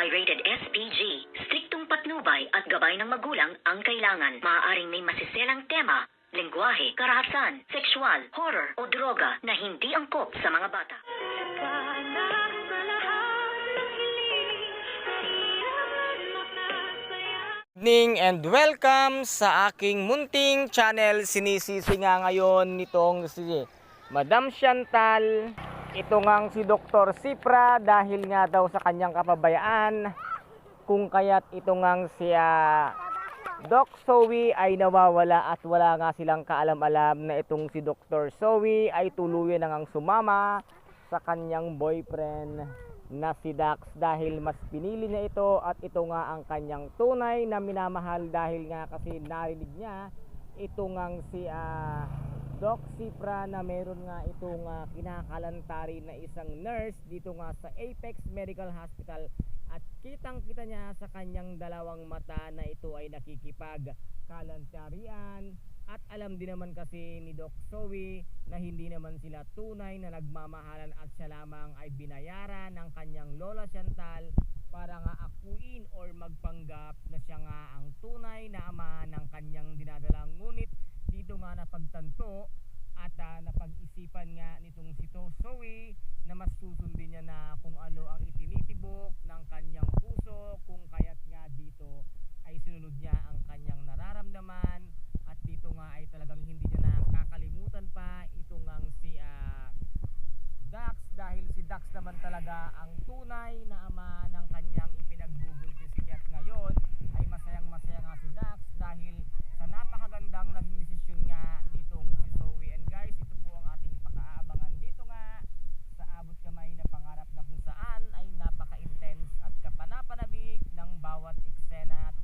ay rated SPG. Striktong patnubay at gabay ng magulang ang kailangan. Maaaring may masiselang tema, lengguwahe, karahasan, sexual, horror o droga na hindi angkop sa mga bata. Evening and welcome sa aking munting channel. Sinisisi nga ngayon nitong si Madam Chantal, ito ngang si Dr. Cipra dahil nga daw sa kanyang kapabayaan, kung kaya't ito ngang si Doc Zoe ay nawawala at wala nga silang kaalam-alam na itong si Dr. Zoe ay tuluyan na ngang sumama sa kanyang boyfriend na si Dax dahil mas pinili niya ito at ito nga ang kanyang tunay na minamahal dahil nga kasi narinig niya ito ngang si Doc Cipra na meron nga itong kinakalantari na isang nurse dito nga sa Apex Medical Hospital at kitang-kita niya sa kanyang dalawang mata na ito ay nakikipagkalantarian. At alam din naman kasi ni Doc Zoe na hindi naman sila tunay na nagmamahalan at siya lamang ay binayaran ng kanyang Lola Chantal para nga akuin or magpanggap na siya nga ang tunay na ama ng kanyang dinadalang. Ngunit dito nga napagtanto at napag-isipan nga nitong si Zoe na mas susundin niya na kung ano ang itinitibok ng kanyang puso, kung kaya't nga dito ay sinunod niya ang kanyang nararamdaman. At dito nga ay talagang hindi niya nakakalimutan pa ito ngang si Dax dahil si Dax naman talaga ang tunay na ama ng kanyang ipinagbubuntis niya. At ngayon ay masayang-masaya nga si Dax dahil sa napakagandang naging desisyon nga nitong si Zoe. And guys, ito po ang ating pag-aabangan dito nga sa abot kamay na pangarap na kung saan ay napaka-intense at kapanapanabik ng bawat eksena at